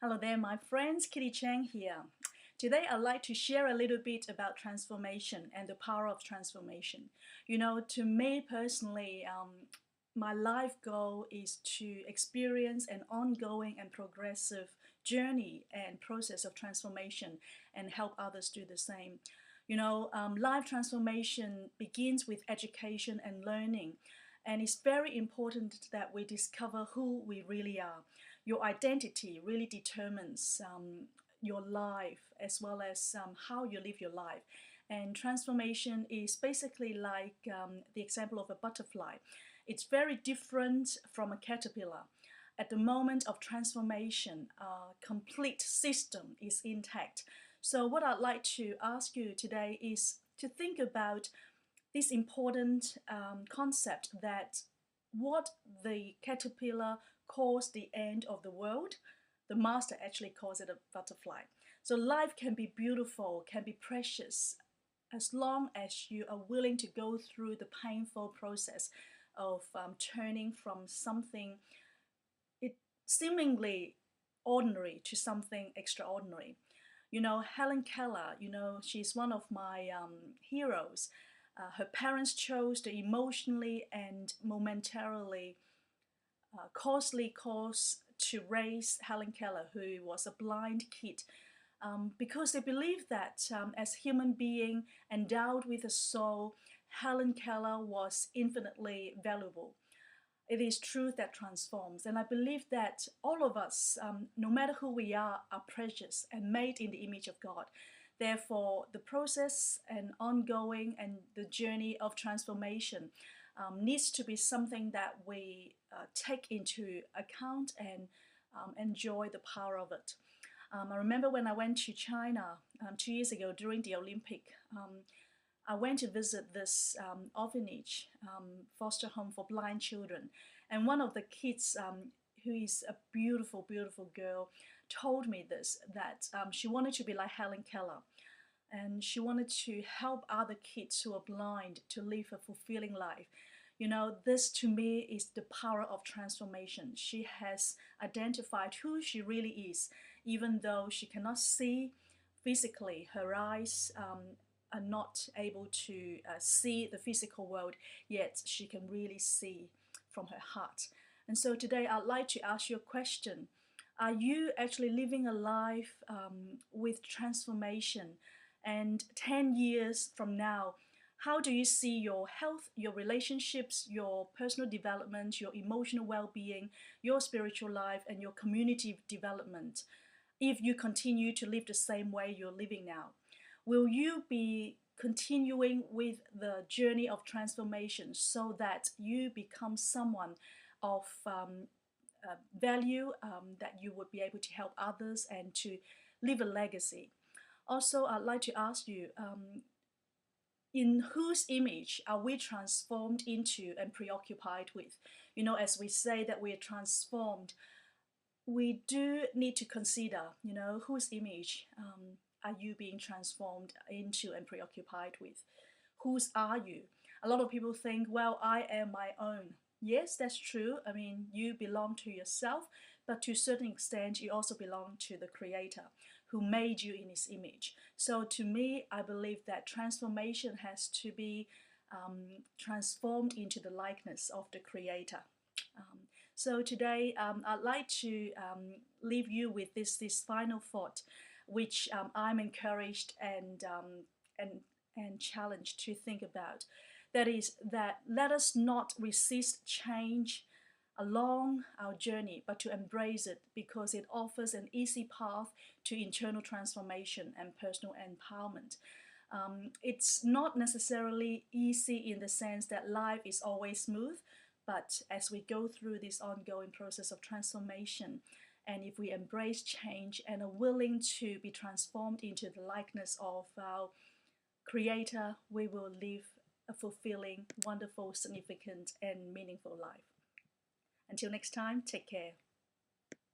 Hello there, my friends. Kitty Chang here. Today, I'd like to share a little bit about transformation and the power of transformation. To me personally, my life goal is to experience an ongoing and progressive journey and process of transformation and help others do the same. Life transformation begins with education and learning. And it's very important that we discover who we really are. Your identity really determines your life as well as how you live your life. And transformation is basically like the example of a butterfly. It's very different from a caterpillar. At the moment of transformation, a complete system is intact. So what I'd like to ask you today is to think about this important concept that what the caterpillar calls the end of the world, the master actually calls it a butterfly. So life can be beautiful, can be precious, as long as you are willing to go through the painful process of turning from something seemingly ordinary to something extraordinary. Helen Keller, she's one of my heroes. Her parents chose the emotionally and momentarily costly course to raise Helen Keller, who was a blind kid, because they believed that as a human being endowed with a soul, Helen Keller was infinitely valuable. It is truth that transforms. And I believe that all of us, no matter who we are precious and made in the image of God. Therefore, the process and ongoing and the journey of transformation needs to be something that we take into account and enjoy the power of it. I remember when I went to China 2 years ago during the Olympic. I went to visit this orphanage, foster home for blind children. And one of the kids, who is a beautiful, beautiful girl, told me this, that she wanted to be like Helen Keller. And she wanted to help other kids who are blind to live a fulfilling life. This to me is the power of transformation. She has identified who she really is, even though she cannot see physically. Her eyes are not able to see the physical world, yet she can really see from her heart. And so today I'd like to ask you a question. Are you actually living a life with transformation? And 10 years from now, how do you see your health, your relationships, your personal development, your emotional well-being, your spiritual life, and your community development if you continue to live the same way you're living now? Will you be continuing with the journey of transformation so that you become someone of value, that you would be able to help others and to leave a legacy? Also, I'd like to ask you, in whose image are we transformed into and preoccupied with? As we say that we are transformed, we do need to consider, whose image are you being transformed into and preoccupied with? Whose are you? A lot of people think, well, I am my own. Yes, that's true. I mean, you belong to yourself, but to a certain extent, you also belong to the Creator who made you in His image. So to me, I believe that transformation has to be transformed into the likeness of the Creator. So today, I'd like to leave you with this final thought, which I'm encouraged and challenged to think about. That is that let us not resist change along our journey, but to embrace it because it offers an easy path to internal transformation and personal empowerment. It's not necessarily easy in the sense that life is always smooth, but as we go through this ongoing process of transformation, and if we embrace change and are willing to be transformed into the likeness of our Creator, we will live a fulfilling, wonderful, significant, and meaningful life. Until next time, take care.